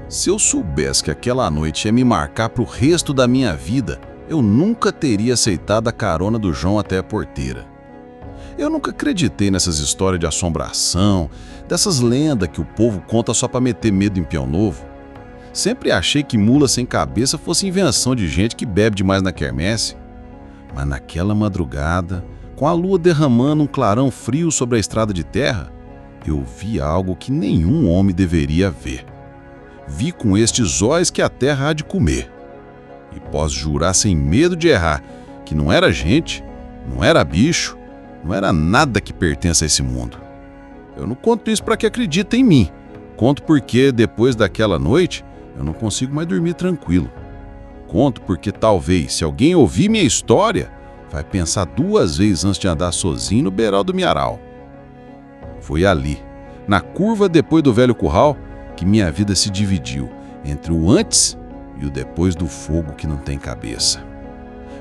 Se eu soubesse que aquela noite ia me marcar pro resto da minha vida, eu nunca teria aceitado a carona do João até a porteira. Eu nunca acreditei nessas histórias de assombração, dessas lendas que o povo conta só pra meter medo em peão novo. Sempre achei que mula sem cabeça fosse invenção de gente que bebe demais na quermesse. Mas naquela madrugada, com a lua derramando um clarão frio sobre a estrada de terra, eu vi algo que nenhum homem deveria ver. Vi com estes olhos que a terra há de comer. E posso jurar sem medo de errar que não era gente, não era bicho, não era nada que pertence a esse mundo. Eu não conto isso para que acreditem em mim. Conto porque, depois daquela noite, eu não consigo mais dormir tranquilo. Conto porque talvez, se alguém ouvir minha história, vai pensar 2 vezes antes de andar sozinho no beiral do Miaral. Foi ali, na curva depois do velho curral, que minha vida se dividiu entre o antes e o depois do fogo que não tem cabeça.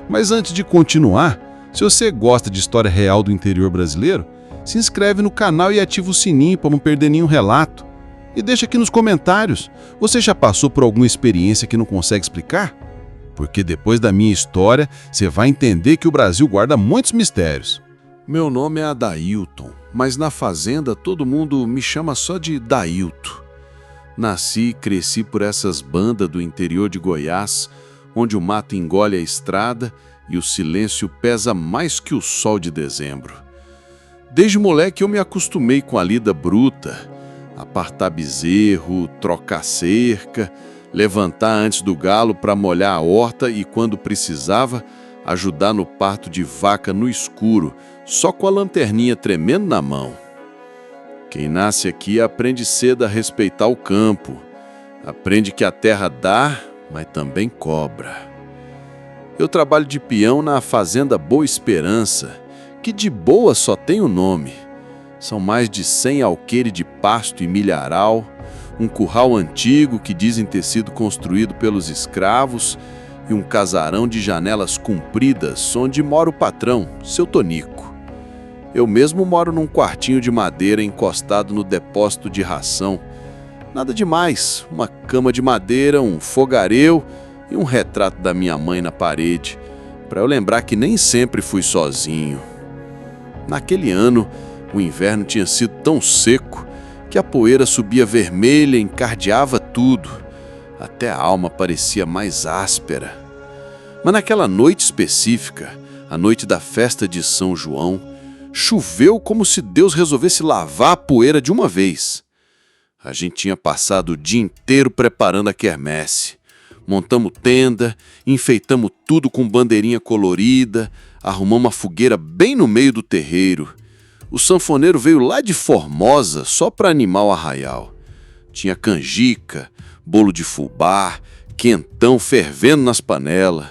Mas antes de continuar, se você gosta de história real do interior brasileiro, se inscreve no canal e ativa o sininho para não perder nenhum relato. E deixa aqui nos comentários, você já passou por alguma experiência que não consegue explicar? Porque depois da minha história, você vai entender que o Brasil guarda muitos mistérios. Meu nome é Adailton, mas na fazenda todo mundo me chama só de Dailto. Nasci e cresci por essas bandas do interior de Goiás, onde o mato engole a estrada e o silêncio pesa mais que o sol de dezembro. Desde moleque eu me acostumei com a lida bruta, apartar bezerro, trocar cerca, levantar antes do galo para molhar a horta e, quando precisava, ajudar no parto de vaca no escuro, só com a lanterninha tremendo na mão. Quem nasce aqui aprende cedo a respeitar o campo, aprende que a terra dá, mas também cobra. Eu trabalho de peão na fazenda Boa Esperança, que de boa só tem o nome. São mais de 100 alqueires de pasto e milharal, um curral antigo que dizem ter sido construído pelos escravos e um casarão de janelas compridas onde mora o patrão, seu Tonico. Eu mesmo moro num quartinho de madeira encostado no depósito de ração. Nada demais, uma cama de madeira, um fogaréu e um retrato da minha mãe na parede, para eu lembrar que nem sempre fui sozinho. Naquele ano, o inverno tinha sido tão seco que a poeira subia vermelha e encardeava tudo. Até a alma parecia mais áspera. Mas naquela noite específica, a noite da festa de São João, choveu como se Deus resolvesse lavar a poeira de uma vez. A gente tinha passado o dia inteiro preparando a quermesse. Montamos tenda, enfeitamos tudo com bandeirinha colorida, arrumamos uma fogueira bem no meio do terreiro. O sanfoneiro veio lá de Formosa só para animar o arraial. Tinha canjica, bolo de fubá, quentão fervendo nas panelas.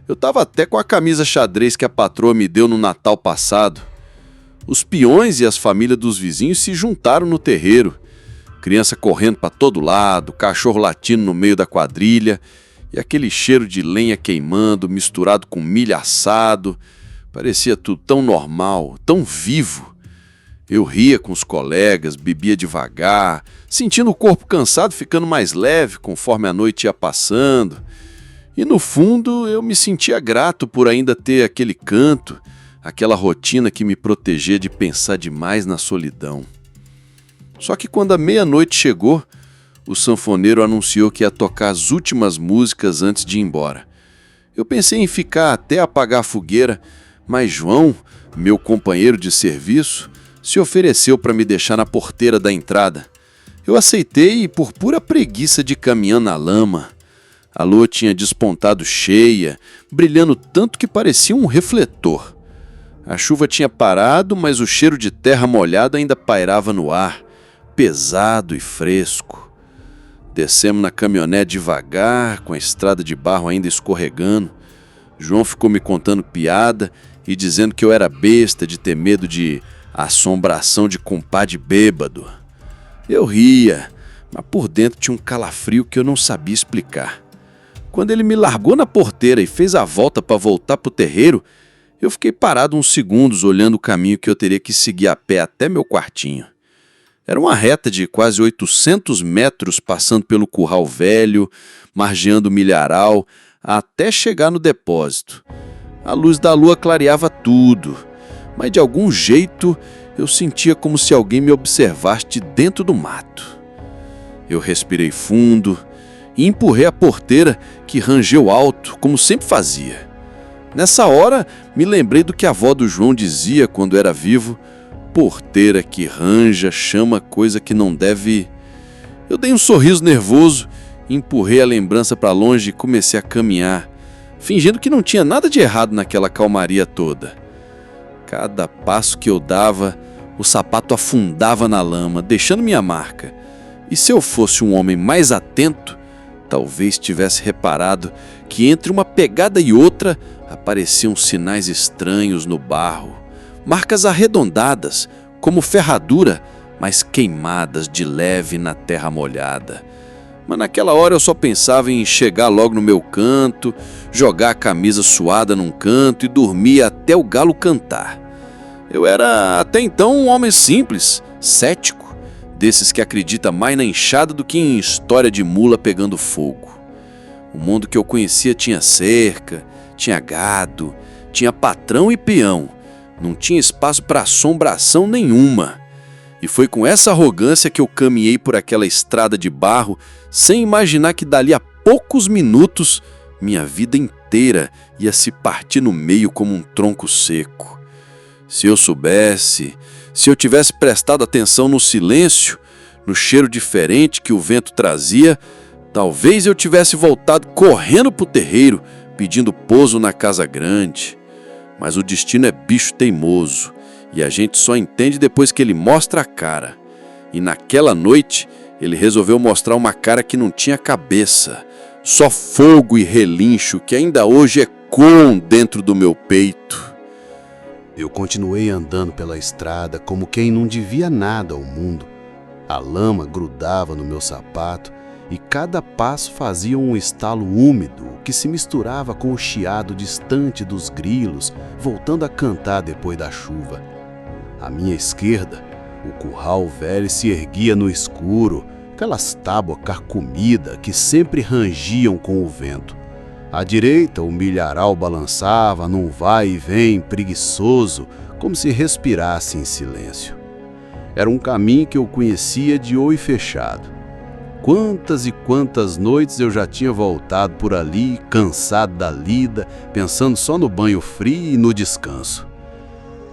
Eu tava até com a camisa xadrez que a patroa me deu no Natal passado. Os peões e as famílias dos vizinhos se juntaram no terreiro. Criança correndo para todo lado, cachorro latindo no meio da quadrilha e aquele cheiro de lenha queimando misturado com milho assado. Parecia tudo tão normal, tão vivo. Eu ria com os colegas, bebia devagar, sentindo o corpo cansado ficando mais leve conforme a noite ia passando. E no fundo eu me sentia grato por ainda ter aquele canto, aquela rotina que me protegia de pensar demais na solidão. Só que quando a meia-noite chegou, o sanfoneiro anunciou que ia tocar as últimas músicas antes de ir embora. Eu pensei em ficar até apagar a fogueira, mas João, meu companheiro de serviço, se ofereceu para me deixar na porteira da entrada. Eu aceitei e, por pura preguiça de caminhar na lama, a lua tinha despontado cheia, brilhando tanto que parecia um refletor. A chuva tinha parado, mas o cheiro de terra molhada ainda pairava no ar, pesado e fresco. Descemos na caminhonete devagar, com a estrada de barro ainda escorregando. João ficou me contando piada e dizendo que eu era besta de ter medo de assombração de compadre bêbado. Eu ria, mas por dentro tinha um calafrio que eu não sabia explicar. Quando ele me largou na porteira e fez a volta para voltar pro terreiro, eu fiquei parado uns segundos olhando o caminho que eu teria que seguir a pé até meu quartinho. Era uma reta de quase 800 metros passando pelo curral velho, margeando o milharal, até chegar no depósito. A luz da lua clareava tudo, mas de algum jeito eu sentia como se alguém me observasse de dentro do mato. Eu respirei fundo e empurrei a porteira, que rangeu alto, como sempre fazia. Nessa hora, me lembrei do que a avó do João dizia quando era vivo: porteira que ranja chama coisa que não deve. Eu dei um sorriso nervoso, empurrei a lembrança para longe e comecei a caminhar, fingindo que não tinha nada de errado naquela calmaria toda. Cada passo que eu dava, o sapato afundava na lama, deixando minha marca. E se eu fosse um homem mais atento, talvez tivesse reparado que entre uma pegada e outra apareciam sinais estranhos no barro, marcas arredondadas, como ferradura, mas queimadas de leve na terra molhada. Mas naquela hora eu só pensava em chegar logo no meu canto, jogar a camisa suada num canto e dormir até o galo cantar. Eu era até então um homem simples, cético, desses que acredita mais na enxada do que em história de mula pegando fogo. O mundo que eu conhecia tinha cerca, tinha gado, tinha patrão e peão. Não tinha espaço para assombração nenhuma. E foi com essa arrogância que eu caminhei por aquela estrada de barro, sem imaginar que dali a poucos minutos minha vida inteira ia se partir no meio como um tronco seco. Se eu soubesse, se eu tivesse prestado atenção no silêncio, no cheiro diferente que o vento trazia, talvez eu tivesse voltado correndo para o terreiro, pedindo pouso na casa grande. Mas o destino é bicho teimoso, e a gente só entende depois que ele mostra a cara. E naquela noite, ele resolveu mostrar uma cara que não tinha cabeça, só fogo e relincho que ainda hoje ecoam dentro do meu peito. Eu continuei andando pela estrada como quem não devia nada ao mundo. A lama grudava no meu sapato e cada passo fazia um estalo úmido que se misturava com o chiado distante dos grilos, voltando a cantar depois da chuva. À minha esquerda, o curral velho se erguia no escuro, aquelas tábuas carcomidas que sempre rangiam com o vento. À direita, o milharal balançava num vai e vem preguiçoso, como se respirasse em silêncio. Era um caminho que eu conhecia de olho fechado. Quantas e quantas noites eu já tinha voltado por ali, cansado da lida, pensando só no banho frio e no descanso.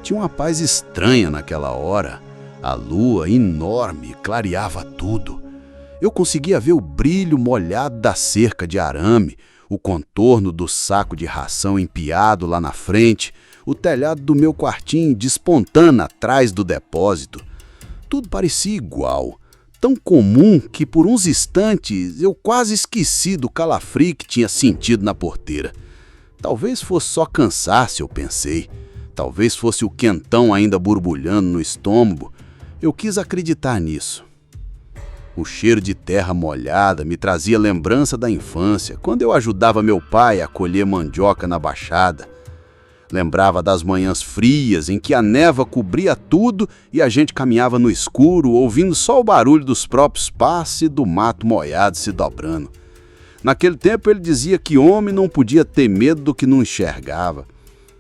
Tinha uma paz estranha naquela hora. A lua, enorme, clareava tudo. Eu conseguia ver o brilho molhado da cerca de arame, o contorno do saco de ração empiado lá na frente, o telhado do meu quartinho despontando atrás do depósito. Tudo parecia igual, tão comum que por uns instantes eu quase esqueci do calafrio que tinha sentido na porteira. Talvez fosse só cansaço, eu pensei. Talvez fosse o quentão ainda borbulhando no estômago. Eu quis acreditar nisso. O cheiro de terra molhada me trazia lembrança da infância, quando eu ajudava meu pai a colher mandioca na baixada. Lembrava das manhãs frias em que a névoa cobria tudo e a gente caminhava no escuro, ouvindo só o barulho dos próprios passos e do mato molhado se dobrando. Naquele tempo ele dizia que homem não podia ter medo do que não enxergava.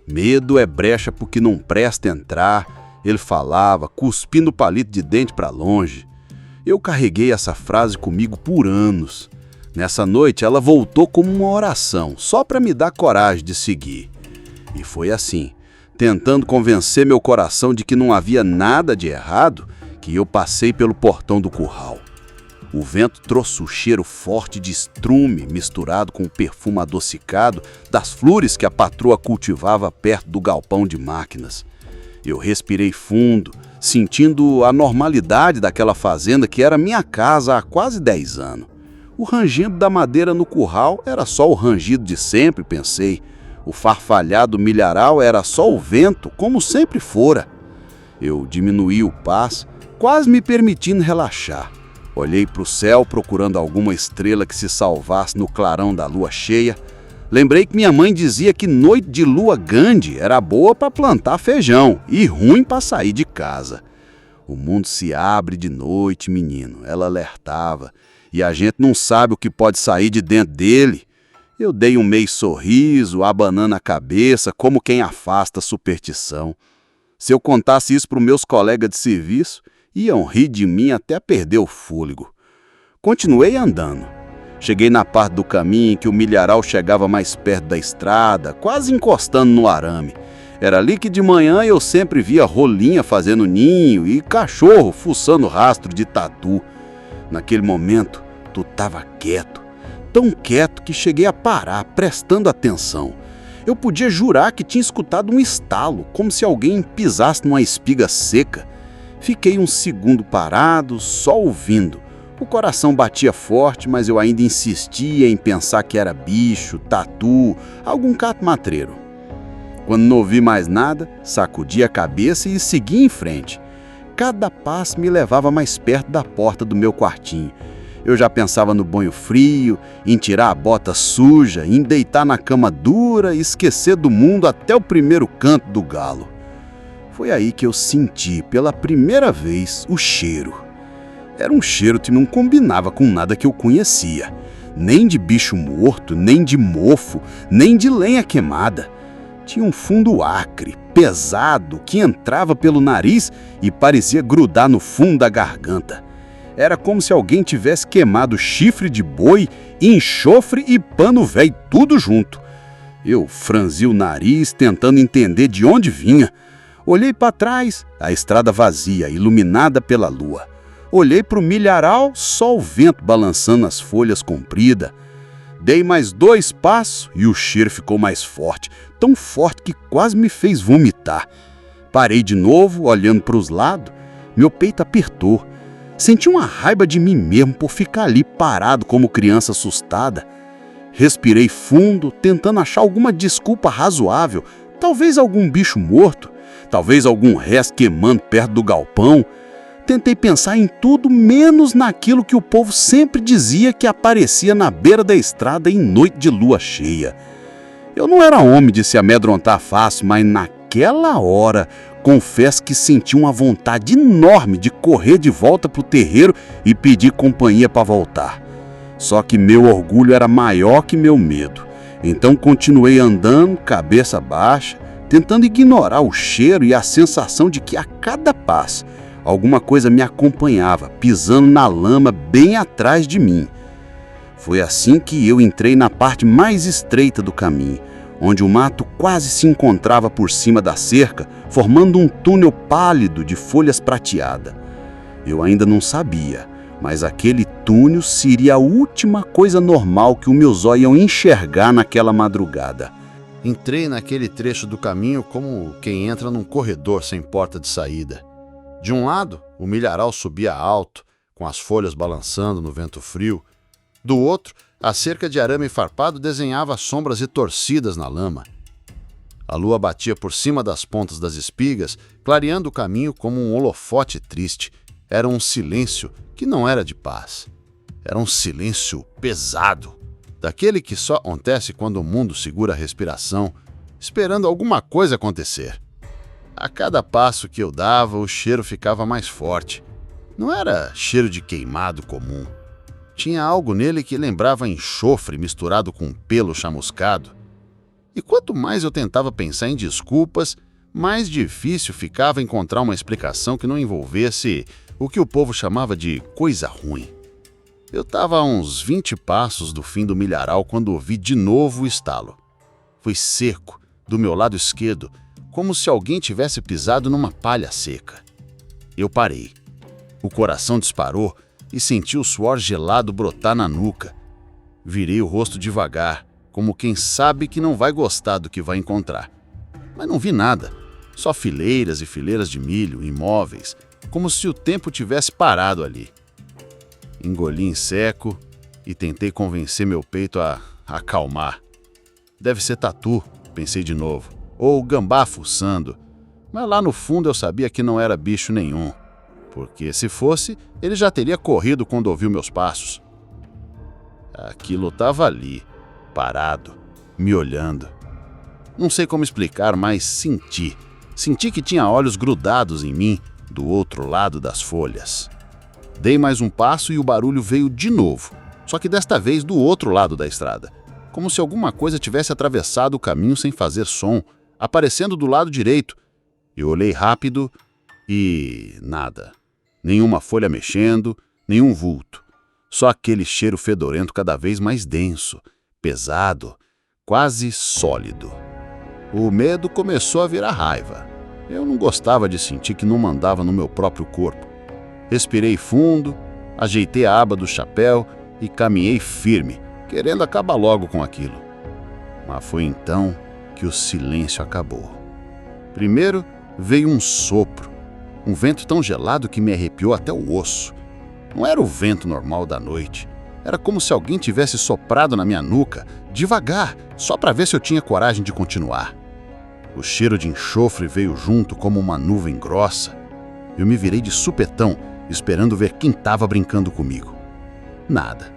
Medo é brecha porque não presta entrar, ele falava, cuspindo palito de dente para longe. Eu carreguei essa frase comigo por anos. Nessa noite ela voltou como uma oração, só para me dar coragem de seguir. E foi assim, tentando convencer meu coração de que não havia nada de errado, que eu passei pelo portão do curral. O vento trouxe o cheiro forte de estrume misturado com o perfume adocicado das flores que a patroa cultivava perto do galpão de máquinas. Eu respirei fundo, sentindo a normalidade daquela fazenda que era minha casa há quase 10 anos. O rangido da madeira no curral era só o rangido de sempre, pensei. O farfalhar do milharal era só o vento, como sempre fora. Eu diminuí o passo, quase me permitindo relaxar. Olhei para o céu procurando alguma estrela que se salvasse no clarão da lua cheia. Lembrei que minha mãe dizia que noite de lua grande era boa para plantar feijão e ruim para sair de casa. O mundo se abre de noite, menino, ela alertava, e a gente não sabe o que pode sair de dentro dele. Eu dei um meio sorriso, abanando a cabeça, como quem afasta a superstição. Se eu contasse isso para os meus colegas de serviço, iam rir de mim até perder o fôlego. Continuei andando. Cheguei na parte do caminho em que o milharal chegava mais perto da estrada, quase encostando no arame. Era ali que de manhã eu sempre via rolinha fazendo ninho e cachorro fuçando rastro de tatu. Naquele momento, tu estava quieto, tão quieto que cheguei a parar, prestando atenção. Eu podia jurar que tinha escutado um estalo, como se alguém pisasse numa espiga seca. Fiquei um segundo parado, só ouvindo. O coração batia forte, mas eu ainda insistia em pensar que era bicho, tatu, algum gato matreiro. Quando não ouvi mais nada, sacudi a cabeça e segui em frente. Cada passo me levava mais perto da porta do meu quartinho. Eu já pensava no banho frio, em tirar a bota suja, em deitar na cama dura e esquecer do mundo até o primeiro canto do galo. Foi aí que eu senti, pela primeira vez, o cheiro. Era um cheiro que não combinava com nada que eu conhecia. Nem de bicho morto, nem de mofo, nem de lenha queimada. Tinha um fundo acre, pesado, que entrava pelo nariz e parecia grudar no fundo da garganta. Era como se alguém tivesse queimado chifre de boi, enxofre e pano velho, tudo junto. Eu franzi o nariz, tentando entender de onde vinha. Olhei para trás, a estrada vazia, iluminada pela lua. Olhei para o milharal, só o vento balançando as folhas compridas. Dei mais 2 passos e o cheiro ficou mais forte, tão forte que quase me fez vomitar. Parei de novo, olhando para os lados. Meu peito apertou. Senti uma raiva de mim mesmo por ficar ali parado como criança assustada. Respirei fundo, tentando achar alguma desculpa razoável. Talvez algum bicho morto, talvez algum resto queimando perto do galpão. Tentei pensar em tudo menos naquilo que o povo sempre dizia que aparecia na beira da estrada em noite de lua cheia. Eu não era homem de se amedrontar fácil, mas naquela hora, confesso que senti uma vontade enorme de correr de volta para o terreiro e pedir companhia para voltar. Só que meu orgulho era maior que meu medo. Então continuei andando, cabeça baixa, tentando ignorar o cheiro e a sensação de que a cada passo alguma coisa me acompanhava, pisando na lama bem atrás de mim. Foi assim que eu entrei na parte mais estreita do caminho, onde o mato quase se encontrava por cima da cerca, formando um túnel pálido de folhas prateadas. Eu ainda não sabia, mas aquele túnel seria a última coisa normal que os meus olhos iam enxergar naquela madrugada. Entrei naquele trecho do caminho como quem entra num corredor sem porta de saída. De um lado, o milharal subia alto, com as folhas balançando no vento frio. Do outro, a cerca de arame farpado desenhava sombras retorcidas na lama. A lua batia por cima das pontas das espigas, clareando o caminho como um holofote triste. Era um silêncio que não era de paz. Era um silêncio pesado, daquele que só acontece quando o mundo segura a respiração, esperando alguma coisa acontecer. A cada passo que eu dava, o cheiro ficava mais forte. Não era cheiro de queimado comum. Tinha algo nele que lembrava enxofre misturado com pelo chamuscado. E quanto mais eu tentava pensar em desculpas, mais difícil ficava encontrar uma explicação que não envolvesse o que o povo chamava de coisa ruim. Eu estava a uns 20 passos do fim do milharal quando ouvi de novo o estalo. Foi seco, do meu lado esquerdo, como se alguém tivesse pisado numa palha seca. Eu parei. O coração disparou e senti o suor gelado brotar na nuca. Virei o rosto devagar, como quem sabe que não vai gostar do que vai encontrar. Mas não vi nada, só fileiras e fileiras de milho, imóveis, como se o tempo tivesse parado ali. Engoli em seco e tentei convencer meu peito a acalmar. Deve ser tatu, pensei de novo. Ou gambá fuçando, mas lá no fundo eu sabia que não era bicho nenhum, porque se fosse, ele já teria corrido quando ouviu meus passos. Aquilo estava ali, parado, me olhando. Não sei como explicar, mas senti que tinha olhos grudados em mim, do outro lado das folhas. Dei mais um passo e o barulho veio de novo, só que desta vez do outro lado da estrada, como se alguma coisa tivesse atravessado o caminho sem fazer som, aparecendo do lado direito. Eu olhei rápido e nada. Nenhuma folha mexendo, nenhum vulto. Só aquele cheiro fedorento cada vez mais denso, pesado, quase sólido. O medo começou a virar raiva. Eu não gostava de sentir que não mandava no meu próprio corpo. Respirei fundo, ajeitei a aba do chapéu e caminhei firme, querendo acabar logo com aquilo. Mas foi então que o silêncio acabou. Primeiro veio um sopro, um vento tão gelado que me arrepiou até o osso. Não era o vento normal da noite. Era como se alguém tivesse soprado na minha nuca, devagar, só para ver se eu tinha coragem de continuar. O cheiro de enxofre veio junto como uma nuvem grossa. Eu me virei de supetão, esperando ver quem estava brincando comigo. Nada.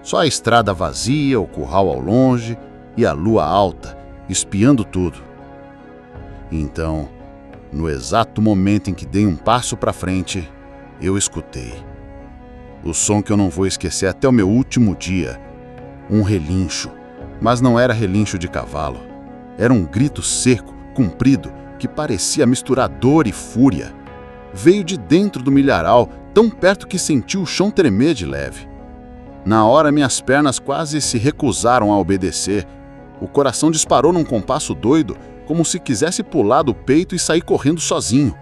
Só a estrada vazia, o curral ao longe e a lua alta, espiando tudo. Então, no exato momento em que dei um passo para frente, eu escutei. O som que eu não vou esquecer até o meu último dia. Um relincho, mas não era relincho de cavalo. Era um grito seco, comprido, que parecia misturar dor e fúria. Veio de dentro do milharal, tão perto que senti o chão tremer de leve. Na hora, minhas pernas quase se recusaram a obedecer. O coração disparou num compasso doido, como se quisesse pular do peito e sair correndo sozinho.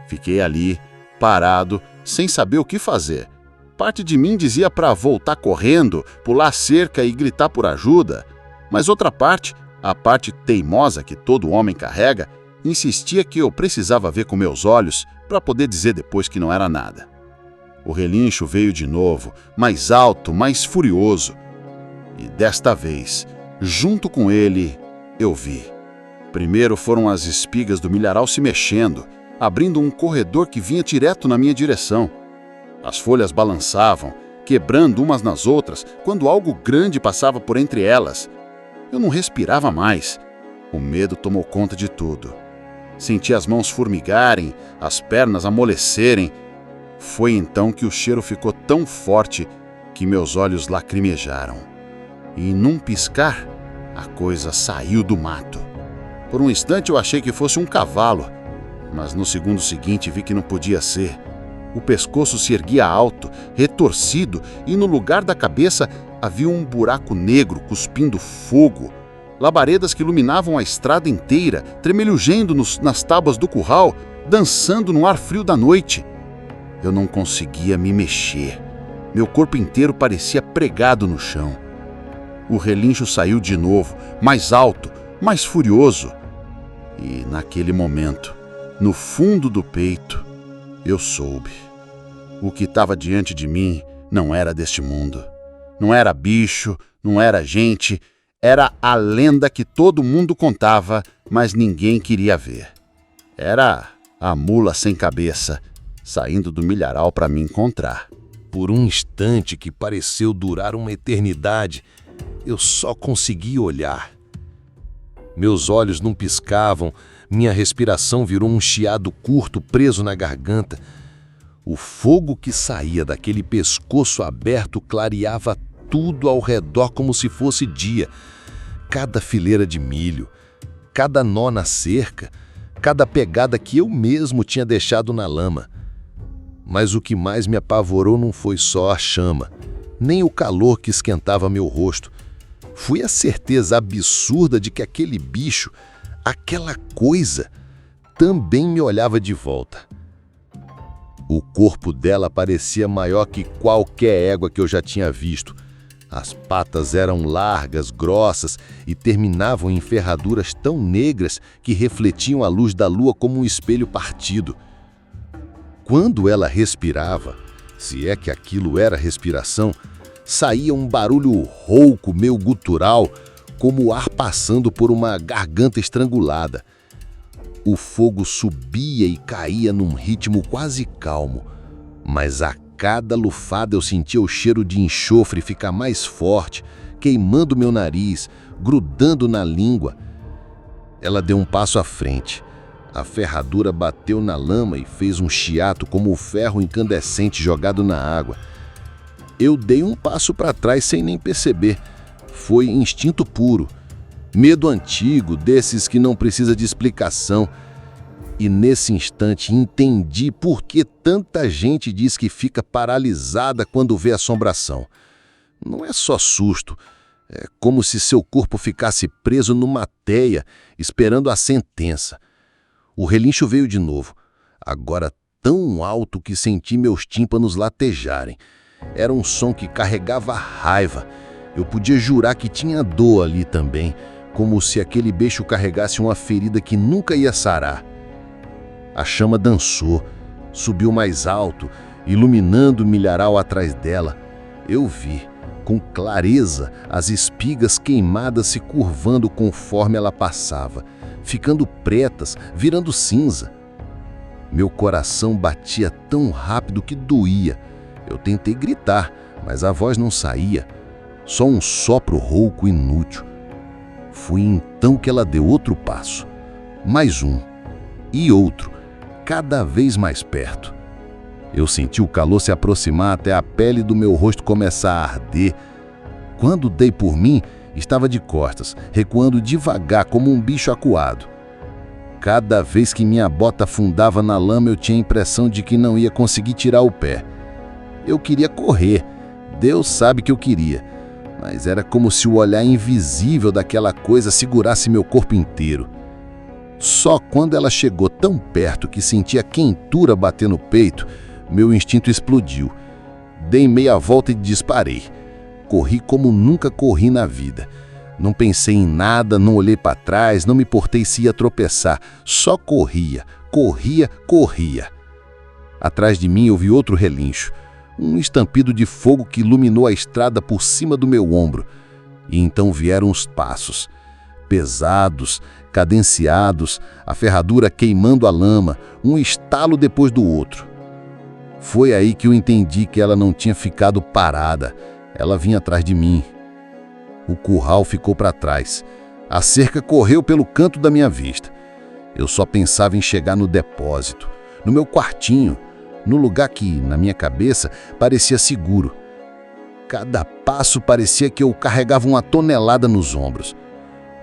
Fiquei ali, parado, sem saber o que fazer. Parte de mim dizia para voltar correndo, pular a cerca e gritar por ajuda, mas outra parte, a parte teimosa que todo homem carrega, insistia que eu precisava ver com meus olhos para poder dizer depois que não era nada. O relincho veio de novo, mais alto, mais furioso. E desta vez, junto com ele, eu vi. Primeiro foram as espigas do milharal se mexendo, abrindo um corredor que vinha direto na minha direção. As folhas balançavam, quebrando umas nas outras, quando algo grande passava por entre elas. Eu não respirava mais. O medo tomou conta de tudo. Senti as mãos formigarem, as pernas amolecerem. Foi então que o cheiro ficou tão forte que meus olhos lacrimejaram. E num piscar, a coisa saiu do mato. Por um instante eu achei que fosse um cavalo, mas no segundo seguinte vi que não podia ser. O pescoço se erguia alto, retorcido, e no lugar da cabeça havia um buraco negro cuspindo fogo. Labaredas que iluminavam a estrada inteira, tremelujando nas tábuas do curral, dançando no ar frio da noite. Eu não conseguia me mexer. Meu corpo inteiro parecia pregado no chão. O relincho saiu de novo, mais alto, mais furioso. E naquele momento, no fundo do peito, eu soube. O que estava diante de mim não era deste mundo. Não era bicho, não era gente. Era a lenda que todo mundo contava, mas ninguém queria ver. Era a mula sem cabeça, saindo do milharal para me encontrar. Por um instante que pareceu durar uma eternidade, eu só consegui olhar. Meus olhos não piscavam, minha respiração virou um chiado curto preso na garganta. O fogo que saía daquele pescoço aberto clareava tudo ao redor como se fosse dia. Cada fileira de milho, cada nó na cerca, cada pegada que eu mesmo tinha deixado na lama. Mas o que mais me apavorou não foi só a chama, nem o calor que esquentava meu rosto. Foi a certeza absurda de que aquele bicho, aquela coisa, também me olhava de volta. O corpo dela parecia maior que qualquer égua que eu já tinha visto. As patas eram largas, grossas e terminavam em ferraduras tão negras que refletiam a luz da lua como um espelho partido. Quando ela respirava, se é que aquilo era respiração, saía um barulho rouco, meio gutural, como o ar passando por uma garganta estrangulada. O fogo subia e caía num ritmo quase calmo, mas a cada lufada eu sentia o cheiro de enxofre ficar mais forte, queimando meu nariz, grudando na língua. Ela deu um passo à frente. A ferradura bateu na lama e fez um chiato como o ferro incandescente jogado na água. Eu dei um passo para trás sem nem perceber. Foi instinto puro. Medo antigo, desses que não precisa de explicação. E nesse instante entendi por que tanta gente diz que fica paralisada quando vê assombração. Não é só susto. É como se seu corpo ficasse preso numa teia, esperando a sentença. O relincho veio de novo, agora tão alto que senti meus tímpanos latejarem. Era um som que carregava raiva. Eu podia jurar que tinha dor ali também, como se aquele bicho carregasse uma ferida que nunca ia sarar. A chama dançou, subiu mais alto, iluminando o milharal atrás dela. Eu vi, com clareza, as espigas queimadas se curvando conforme ela passava, ficando pretas, virando cinza. Meu coração batia tão rápido que doía. Eu tentei gritar, mas a voz não saía. Só um sopro rouco inútil. Foi então que ela deu outro passo. Mais um. E outro. Cada vez mais perto. Eu senti o calor se aproximar até a pele do meu rosto começar a arder. Quando dei por mim, estava de costas, recuando devagar como um bicho acuado. Cada vez que minha bota afundava na lama, eu tinha a impressão de que não ia conseguir tirar o pé. Eu queria correr, Deus sabe que eu queria, mas era como se o olhar invisível daquela coisa segurasse meu corpo inteiro. Só quando ela chegou tão perto que senti a quentura bater no peito, meu instinto explodiu. Dei meia volta e disparei. Corri como nunca corri na vida. Não pensei em nada, não olhei para trás, não me importei se ia tropeçar. Só corria, corria, corria. Atrás de mim eu vi outro relincho. Um estampido de fogo que iluminou a estrada por cima do meu ombro. E então vieram os passos. Pesados, cadenciados, a ferradura queimando a lama, um estalo depois do outro. Foi aí que eu entendi que ela não tinha ficado parada. Ela vinha atrás de mim. O curral ficou para trás. A cerca correu pelo canto da minha vista. Eu só pensava em chegar no depósito, no meu quartinho, no lugar que, na minha cabeça, parecia seguro. Cada passo parecia que eu carregava uma tonelada nos ombros.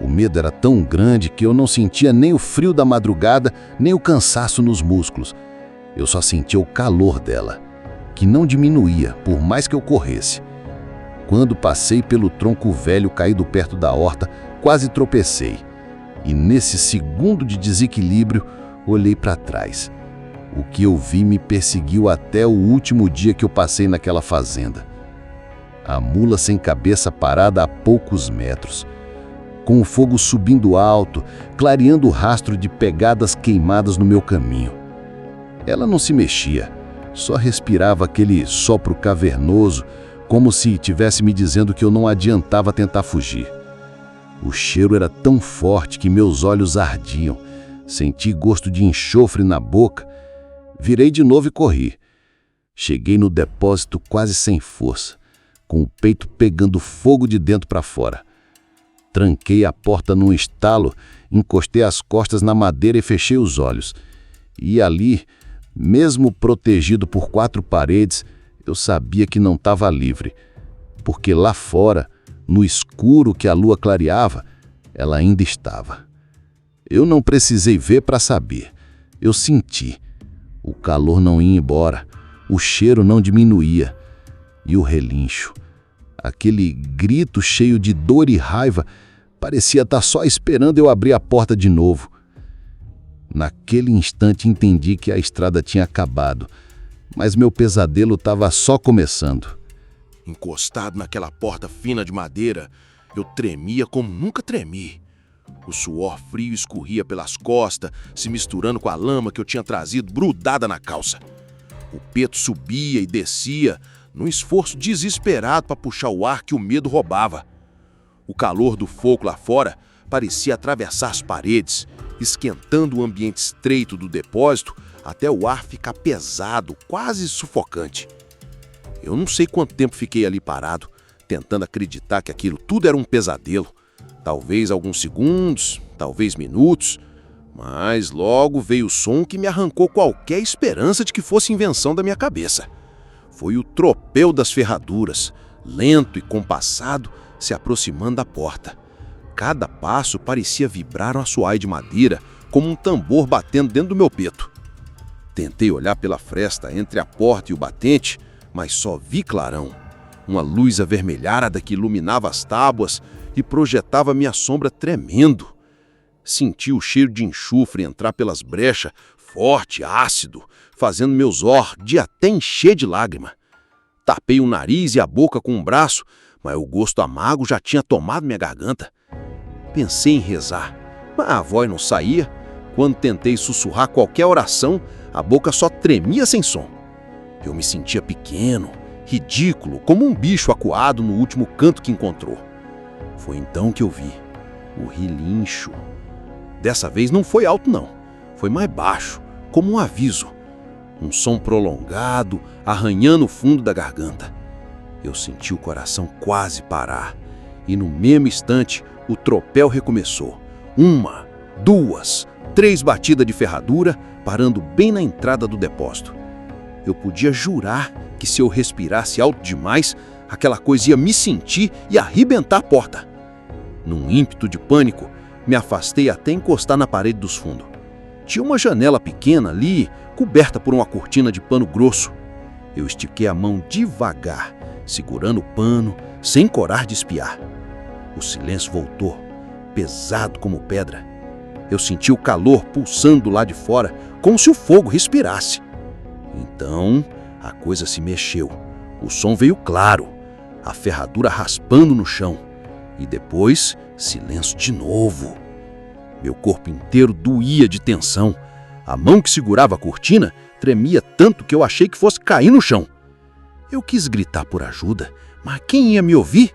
O medo era tão grande que eu não sentia nem o frio da madrugada, nem o cansaço nos músculos. Eu só sentia o calor dela, que não diminuía, por mais que eu corresse. Quando passei pelo tronco velho caído perto da horta, quase tropecei. E nesse segundo de desequilíbrio, olhei para trás. O que eu vi me perseguiu até o último dia que eu passei naquela fazenda. A mula sem cabeça parada a poucos metros, com o fogo subindo alto, clareando o rastro de pegadas queimadas no meu caminho. Ela não se mexia, só respirava aquele sopro cavernoso, como se estivesse me dizendo que eu não adiantava tentar fugir. O cheiro era tão forte que meus olhos ardiam. Senti gosto de enxofre na boca. Virei de novo e corri. Cheguei no depósito quase sem força, com o peito pegando fogo de dentro para fora. Tranquei a porta num estalo, encostei as costas na madeira e fechei os olhos. E ali, mesmo protegido por 4 paredes, eu sabia que não estava livre, porque lá fora, no escuro que a lua clareava, ela ainda estava. Eu não precisei ver para saber. Eu senti. O calor não ia embora, o cheiro não diminuía. E o relincho, aquele grito cheio de dor e raiva, parecia estar só esperando eu abrir a porta de novo. Naquele instante entendi que a estrada tinha acabado, mas meu pesadelo estava só começando. Encostado naquela porta fina de madeira, eu tremia como nunca tremi. O suor frio escorria pelas costas, se misturando com a lama que eu tinha trazido grudada na calça. O peito subia e descia, num esforço desesperado para puxar o ar que o medo roubava. O calor do fogo lá fora parecia atravessar as paredes, esquentando o ambiente estreito do depósito até o ar ficar pesado, quase sufocante. Eu não sei quanto tempo fiquei ali parado, tentando acreditar que aquilo tudo era um pesadelo. Talvez alguns segundos, talvez minutos, Mas logo veio o som que me arrancou qualquer esperança de que fosse invenção da minha cabeça. Foi o tropel das ferraduras, lento e compassado, se aproximando da porta. Cada passo parecia vibrar um assoalho de madeira, como um tambor batendo dentro do meu peito. Tentei olhar pela fresta entre a porta e o batente, mas só vi clarão. Uma luz avermelhada que iluminava as tábuas e projetava minha sombra tremendo. Senti o cheiro de enxofre entrar pelas brechas, forte, ácido, fazendo meus olhos de até encher de lágrima. Tapei o nariz e a boca com um braço, mas o gosto amargo já tinha tomado minha garganta. Pensei em rezar, mas a voz não saía. Quando tentei sussurrar qualquer oração, a boca só tremia sem som. Eu me sentia pequeno, ridículo, como um bicho acuado no último canto que encontrou. Foi então que eu vi o relincho. Dessa vez não foi alto não, foi mais baixo, como um aviso. Um som prolongado, arranhando o fundo da garganta. Eu senti o coração quase parar, e no mesmo instante o tropel recomeçou. 1, 2, 3 batidas de ferradura, parando bem na entrada do depósito. Eu podia jurar que se eu respirasse alto demais, aquela coisa ia me sentir e arrebentar a porta. Num ímpeto de pânico, me afastei até encostar na parede dos fundos. Tinha uma janela pequena ali, coberta por uma cortina de pano grosso. Eu estiquei a mão devagar, segurando o pano, sem coragem de espiar. O silêncio voltou, pesado como pedra. Eu senti o calor pulsando lá de fora, como se o fogo respirasse. Então, a coisa se mexeu. O som veio claro, a ferradura raspando no chão. E depois, silêncio de novo. Meu corpo inteiro doía de tensão. A mão que segurava a cortina tremia tanto que eu achei que fosse cair no chão. Eu quis gritar por ajuda, mas quem ia me ouvir?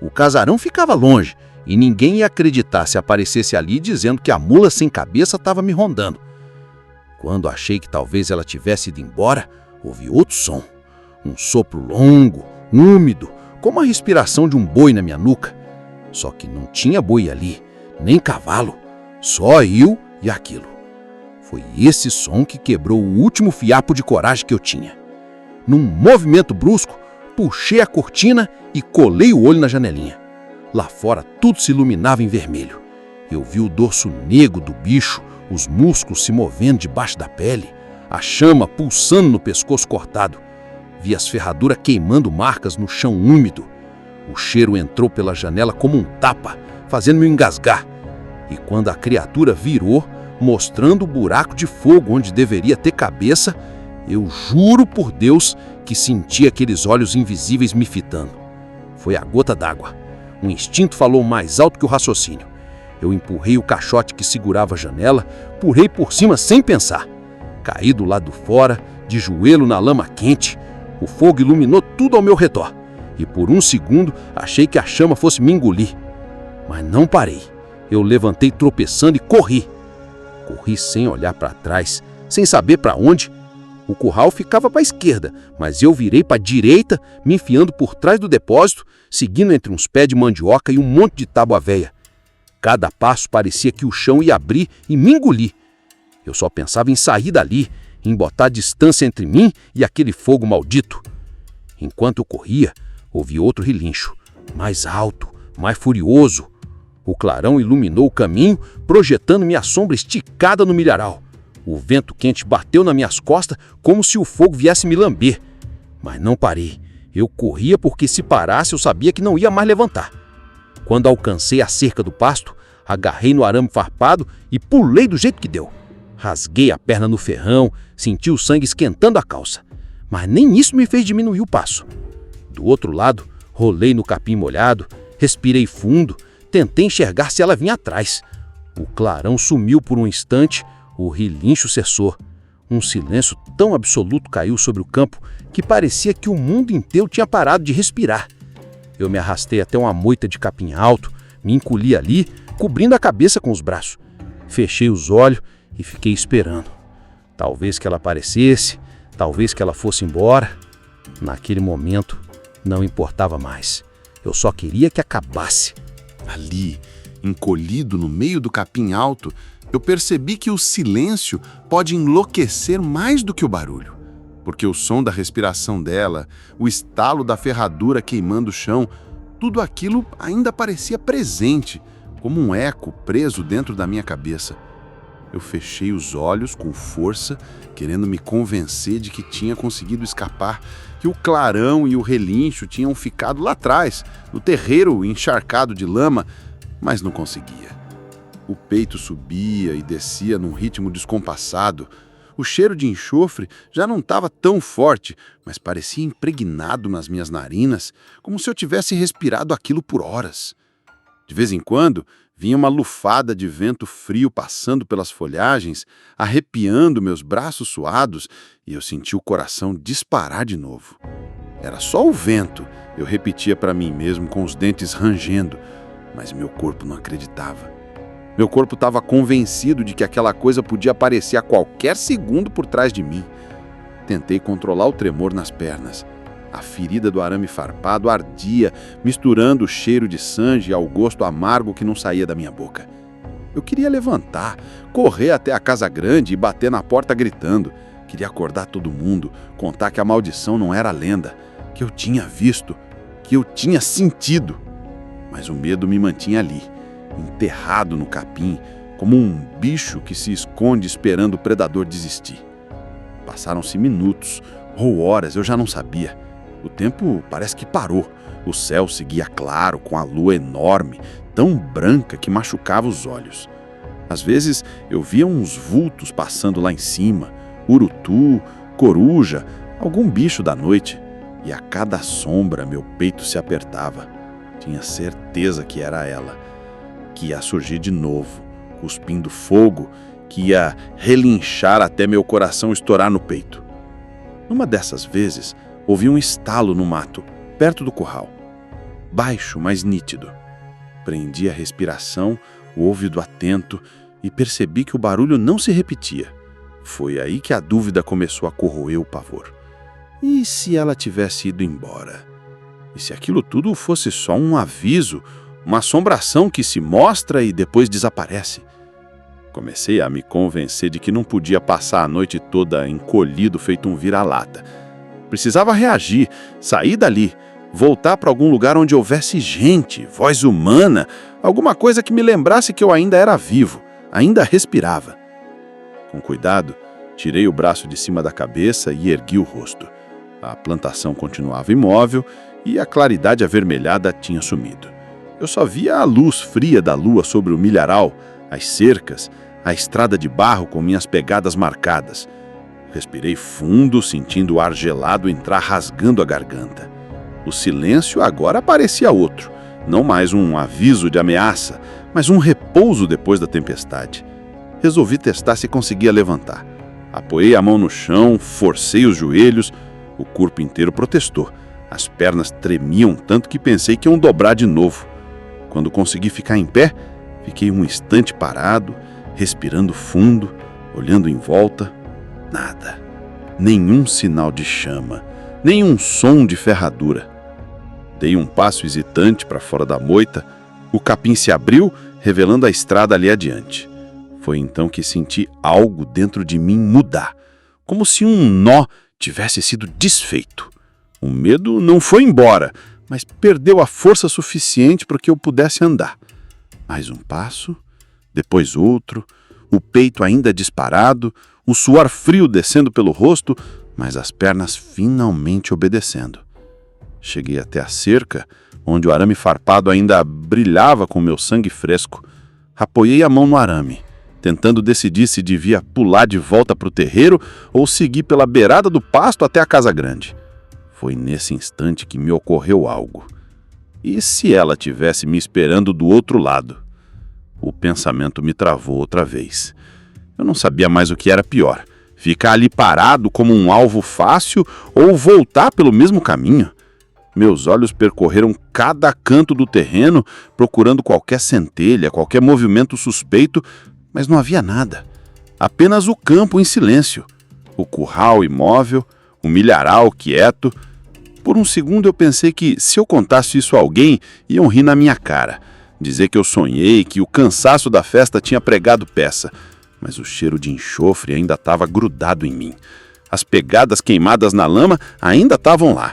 O casarão ficava longe e ninguém ia acreditar se aparecesse ali dizendo que a mula sem cabeça estava me rondando. Quando achei que talvez ela tivesse ido embora, ouvi outro som. Um sopro longo, úmido, como a respiração de um boi na minha nuca. Só que não tinha boi ali, nem cavalo, só eu e aquilo. Foi esse som que quebrou o último fiapo de coragem que eu tinha. Num movimento brusco, puxei a cortina e colei o olho na janelinha. Lá fora tudo se iluminava em vermelho. Eu vi o dorso negro do bicho, os músculos se movendo debaixo da pele, a chama pulsando no pescoço cortado. Vi as ferraduras queimando marcas no chão úmido. O cheiro entrou pela janela como um tapa, fazendo-me engasgar. E quando a criatura virou, mostrando o buraco de fogo onde deveria ter cabeça, eu juro por Deus que senti aqueles olhos invisíveis me fitando. Foi a gota d'água. O instinto falou mais alto que o raciocínio. Eu empurrei o caixote que segurava a janela, pulei por cima sem pensar. Caí do lado fora, de joelho na lama quente. O fogo iluminou tudo ao meu redor. E por um segundo achei que a chama fosse me engolir. Mas não parei. Eu levantei tropeçando e corri. Corri sem olhar para trás, sem saber para onde. O curral ficava para a esquerda, mas eu virei para a direita, me enfiando por trás do depósito, seguindo entre uns pés de mandioca e um monte de tábua véia. Cada passo parecia que o chão ia abrir e me engolir. Eu só pensava em sair dali, em botar distância entre mim e aquele fogo maldito. Enquanto eu corria, ouvi outro relincho, mais alto, mais furioso. O clarão iluminou o caminho, projetando minha sombra esticada no milharal. O vento quente bateu nas minhas costas como se o fogo viesse me lamber. Mas não parei. Eu corria porque se parasse eu sabia que não ia mais levantar. Quando alcancei a cerca do pasto, agarrei no arame farpado e pulei do jeito que deu. Rasguei a perna no ferrão, senti o sangue esquentando a calça. Mas nem isso me fez diminuir o passo. Do outro lado, rolei no capim molhado, respirei fundo, tentei enxergar se ela vinha atrás. O clarão sumiu por um instante, o relincho cessou. Um silêncio tão absoluto caiu sobre o campo que parecia que o mundo inteiro tinha parado de respirar. Eu me arrastei até uma moita de capim alto, me encolhi ali, cobrindo a cabeça com os braços. Fechei os olhos e fiquei esperando. Talvez que ela aparecesse, talvez que ela fosse embora. Naquele momento, não importava mais. Eu só queria que acabasse. Ali, encolhido no meio do capim alto, Eu percebi que o silêncio pode enlouquecer mais do que o barulho, porque o som da respiração dela, o estalo da ferradura queimando o chão, tudo aquilo ainda parecia presente, como um eco preso dentro da minha cabeça. Eu fechei os olhos com força, querendo me convencer de que tinha conseguido escapar, que o clarão e o relincho tinham ficado lá atrás, no terreiro encharcado de lama, mas não conseguia. O peito subia e descia num ritmo descompassado. O cheiro de enxofre já não estava tão forte, mas parecia impregnado nas minhas narinas, como se eu tivesse respirado aquilo por horas. De vez em quando, vinha uma lufada de vento frio passando pelas folhagens, arrepiando meus braços suados, e eu senti o coração disparar de novo. Era só o vento, eu repetia para mim mesmo com os dentes rangendo, mas meu corpo não acreditava. Meu corpo estava convencido de que aquela coisa podia aparecer a qualquer segundo por trás de mim. Tentei controlar o tremor nas pernas. A ferida do arame farpado ardia, misturando o cheiro de sangue ao gosto amargo que não saía da minha boca. Eu queria levantar, correr até a casa grande e bater na porta gritando. Queria acordar todo mundo, contar que a maldição não era lenda, que eu tinha visto, que eu tinha sentido. Mas o medo me mantinha ali, enterrado no capim, como um bicho que se esconde esperando o predador desistir. Passaram-se minutos ou horas, eu já não sabia. O tempo parece que parou. O céu seguia claro, com a lua enorme, tão branca que machucava os olhos. Às vezes eu via uns vultos passando lá em cima, urutu, coruja, algum bicho da noite, e a cada sombra meu peito se apertava. Tinha certeza que era ela, que ia surgir de novo, cuspindo fogo, que ia relinchar até meu coração estourar no peito. Numa dessas vezes, ouvi um estalo no mato, perto do curral. Baixo, mas nítido. Prendi a respiração, o ouvido atento, e percebi que o barulho não se repetia. Foi aí que a dúvida começou a corroer o pavor. E se ela tivesse ido embora? E se aquilo tudo fosse só um aviso, uma assombração que se mostra e depois desaparece? Comecei a me convencer de que não podia passar a noite toda encolhido feito um vira-lata. Precisava reagir, sair dali, voltar para algum lugar onde houvesse gente, voz humana, alguma coisa que me lembrasse que eu ainda era vivo, ainda respirava. Com cuidado, tirei o braço de cima da cabeça e ergui o rosto. A plantação continuava imóvel e a claridade avermelhada tinha sumido. Eu só via a luz fria da lua sobre o milharal, as cercas, a estrada de barro com minhas pegadas marcadas. Respirei fundo, sentindo o ar gelado entrar rasgando a garganta. O silêncio agora parecia outro, não mais um aviso de ameaça, mas um repouso depois da tempestade. Resolvi testar se conseguia levantar. Apoiei a mão no chão, forcei os joelhos, o corpo inteiro protestou. As pernas tremiam tanto que pensei que iam dobrar de novo. Quando consegui ficar em pé, fiquei um instante parado, respirando fundo, olhando em volta. Nada. Nenhum sinal de chama, nenhum som de ferradura. Dei um passo hesitante para fora da moita. O capim se abriu, revelando a estrada ali adiante. Foi então que senti algo dentro de mim mudar, como se um nó tivesse sido desfeito. O medo não foi embora, mas perdeu a força suficiente para que eu pudesse andar. Mais um passo, depois outro, o peito ainda disparado, o suor frio descendo pelo rosto, mas as pernas finalmente obedecendo. Cheguei até a cerca, onde o arame farpado ainda brilhava com meu sangue fresco. Apoiei a mão no arame, tentando decidir se devia pular de volta para o terreiro ou seguir pela beirada do pasto até a casa grande. Foi nesse instante que me ocorreu algo. E se ela tivesse me esperando do outro lado? O pensamento me travou outra vez. Eu não sabia mais o que era pior: ficar ali parado como um alvo fácil ou voltar pelo mesmo caminho. Meus olhos percorreram cada canto do terreno, procurando qualquer centelha, qualquer movimento suspeito, mas não havia nada. Apenas o campo em silêncio, o curral imóvel, o milharal quieto. Por um segundo eu pensei que, se eu contasse isso a alguém, iam rir na minha cara. dizer que eu sonhei que o cansaço da festa tinha pregado peça, mas o cheiro de enxofre ainda estava grudado em mim. As pegadas queimadas na lama ainda estavam lá,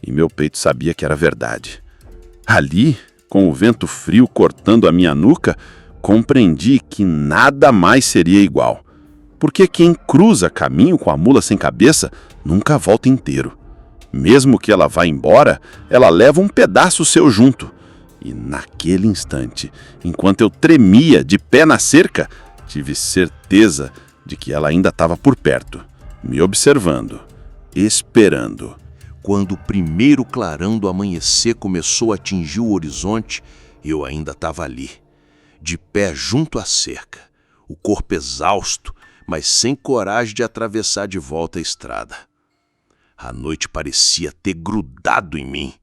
e meu peito sabia que era verdade. Ali, com o vento frio cortando a minha nuca, compreendi que nada mais seria igual. Porque quem cruza caminho com a mula sem cabeça nunca volta inteiro. Mesmo que ela vá embora, ela leva um pedaço seu junto. E naquele instante, enquanto eu tremia de pé na cerca, tive certeza de que ela ainda estava por perto, me observando, esperando. Quando o primeiro clarão do amanhecer começou a atingir o horizonte, eu ainda estava ali, de pé junto à cerca, o corpo exausto, mas sem coragem de atravessar de volta a estrada. A noite parecia ter grudado em mim,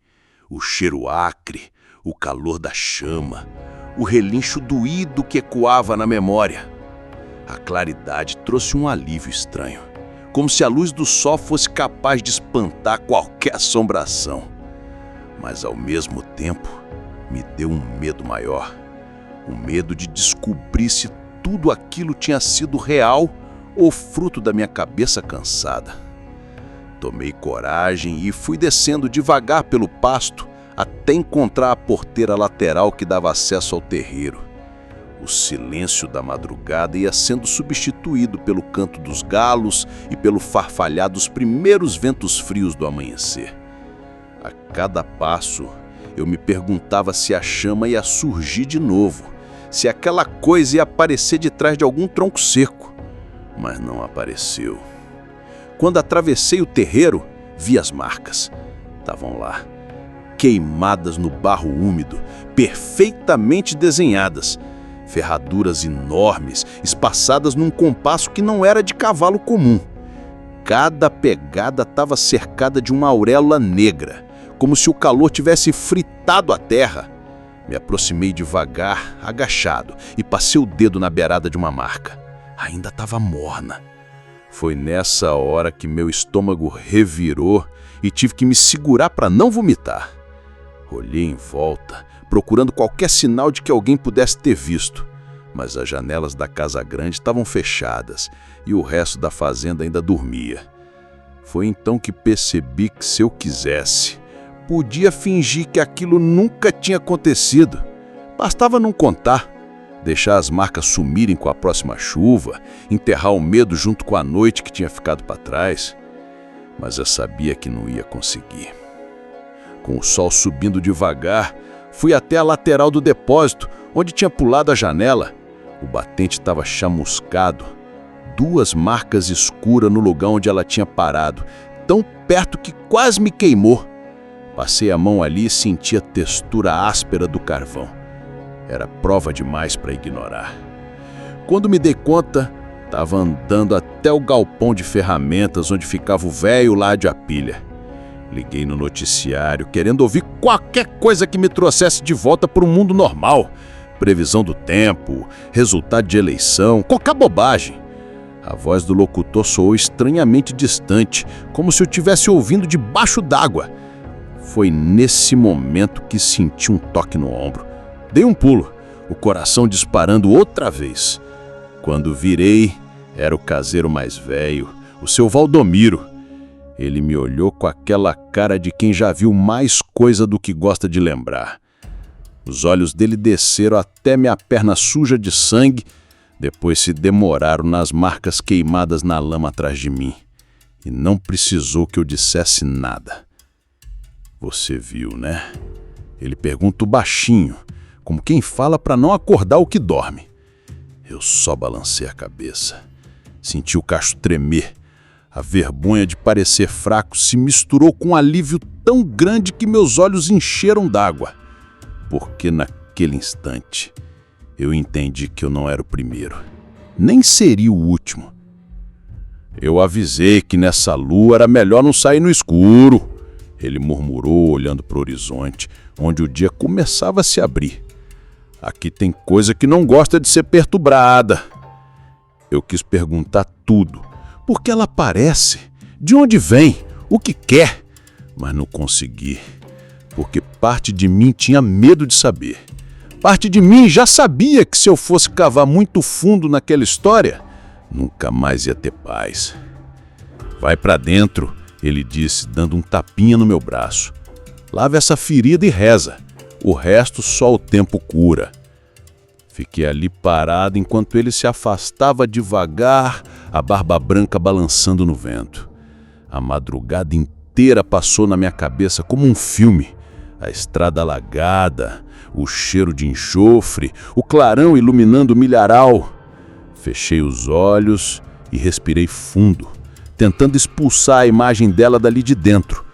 o cheiro acre, o calor da chama, o relincho doído que ecoava na memória. A claridade trouxe um alívio estranho, como se a luz do sol fosse capaz de espantar qualquer assombração. Mas ao mesmo tempo, me deu um medo maior, o medo de descobrir se tudo aquilo tinha sido real ou fruto da minha cabeça cansada. Tomei coragem e fui descendo devagar pelo pasto até encontrar a porteira lateral que dava acesso ao terreiro. O silêncio da madrugada ia sendo substituído pelo canto dos galos e pelo farfalhar dos primeiros ventos frios do amanhecer. A cada passo, eu me perguntava se a chama ia surgir de novo, se aquela coisa ia aparecer de trás de algum tronco seco. Mas não apareceu. Quando atravessei o terreiro, vi as marcas. Estavam lá, queimadas no barro úmido, perfeitamente desenhadas. Ferraduras enormes, espaçadas num compasso que não era de cavalo comum. Cada pegada estava cercada de uma auréola negra, como se o calor tivesse fritado a terra. Me aproximei devagar, agachado, e passei o dedo na beirada de uma marca. Ainda estava morna. Foi nessa hora que meu estômago revirou e tive que me segurar para não vomitar. Olhei em volta, procurando qualquer sinal de que alguém pudesse ter visto, mas as janelas da casa grande estavam fechadas e o resto da fazenda ainda dormia. Foi então que percebi que, se eu quisesse, podia fingir que aquilo nunca tinha acontecido. Bastava não contar, deixar as marcas sumirem com a próxima chuva, enterrar o medo junto com a noite que tinha ficado para trás. Mas eu sabia que não ia conseguir. Com o sol subindo devagar, fui até a lateral do depósito, onde tinha pulado a janela. O batente estava chamuscado, 2 marcas escuras no lugar onde ela tinha parado, tão perto que quase me queimou. Passei a mão ali e senti a textura áspera do carvão. Era prova demais para ignorar. Quando me dei conta, estava andando até o galpão de ferramentas onde ficava o velho ládio a pilha. Liguei no noticiário, querendo ouvir qualquer coisa que me trouxesse de volta para o mundo normal. Previsão do tempo, resultado de eleição, qualquer bobagem. A voz do locutor soou estranhamente distante, como se eu estivesse ouvindo debaixo d'água. Foi nesse momento que senti um toque no ombro. Dei um pulo, o coração disparando outra vez. Quando virei, era o caseiro mais velho, o seu Valdomiro. Ele me olhou com aquela cara de quem já viu mais coisa do que gosta de lembrar. Os olhos dele desceram até minha perna suja de sangue, depois se demoraram nas marcas queimadas na lama atrás de mim. E não precisou que eu dissesse nada. Você viu, né? Ele pergunta baixinho, como quem fala para não acordar o que dorme. Eu só balancei a cabeça. Senti o cacho tremer. A vergonha de parecer fraco se misturou com um alívio tão grande que meus olhos encheram d'água. Porque naquele instante eu entendi que eu não era o primeiro, nem seria o último. Eu avisei que nessa lua era melhor não sair no escuro, ele murmurou olhando para o horizonte, onde o dia começava a se abrir. Aqui tem coisa que não gosta de ser perturbada. Eu quis perguntar tudo. Por que ela aparece? De onde vem? O que quer? Mas não consegui, porque parte de mim tinha medo de saber. Parte de mim já sabia que se eu fosse cavar muito fundo naquela história, nunca mais ia ter paz. Vai pra dentro, ele disse, dando um tapinha no meu braço. Lava essa ferida e reza. O resto só o tempo cura. Fiquei ali parado enquanto ele se afastava devagar, a barba branca balançando no vento. A madrugada inteira passou na minha cabeça como um filme. A estrada alagada, o cheiro de enxofre, o clarão iluminando o milharal. Fechei os olhos e respirei fundo, tentando expulsar a imagem dela dali de dentro,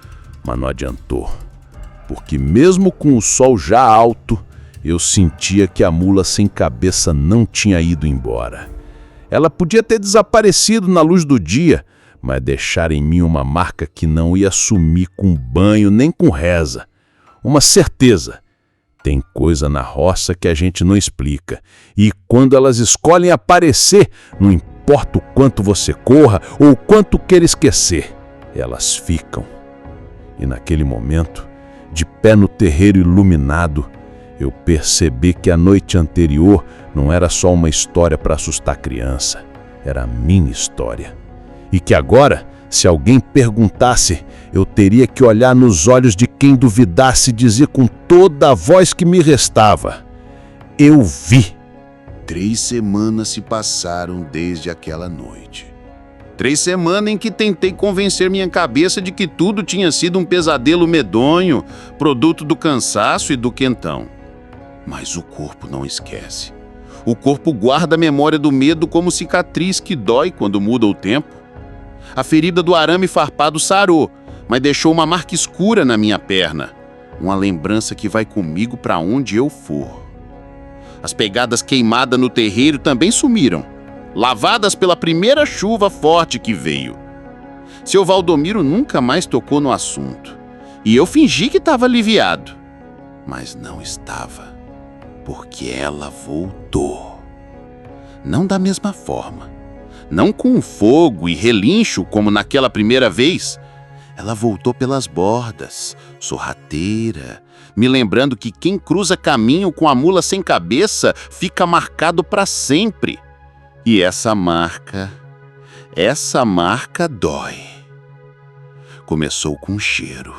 mas não adiantou. Porque mesmo com o sol já alto, eu sentia que a mula sem cabeça não tinha ido embora. Ela podia ter desaparecido na luz do dia, mas deixar em mim uma marca que não ia sumir com banho nem com reza. Uma certeza. Tem coisa na roça que a gente não explica. E quando elas escolhem aparecer, não importa o quanto você corra ou o quanto queira esquecer, elas ficam. E naquele momento, de pé no terreiro iluminado, eu percebi que a noite anterior não era só uma história para assustar criança, era a minha história. E que agora, se alguém perguntasse, eu teria que olhar nos olhos de quem duvidasse e dizer com toda a voz que me restava: eu vi. 3 semanas se passaram desde aquela noite. 3 semanas em que tentei convencer minha cabeça de que tudo tinha sido um pesadelo medonho, produto do cansaço e do quentão. Mas o corpo não esquece. O corpo guarda a memória do medo como cicatriz que dói quando muda o tempo. A ferida do arame farpado sarou, mas deixou uma marca escura na minha perna. Uma lembrança que vai comigo para onde eu for. As pegadas queimadas no terreiro também sumiram, lavadas pela primeira chuva forte que veio. Seu Valdomiro nunca mais tocou no assunto. E eu fingi que estava aliviado. Mas não estava. Porque ela voltou. Não da mesma forma. Não com fogo e relincho como naquela primeira vez. Ela voltou pelas bordas, sorrateira, me lembrando que quem cruza caminho com a mula sem cabeça fica marcado para sempre. E essa marca dói. Começou com cheiro.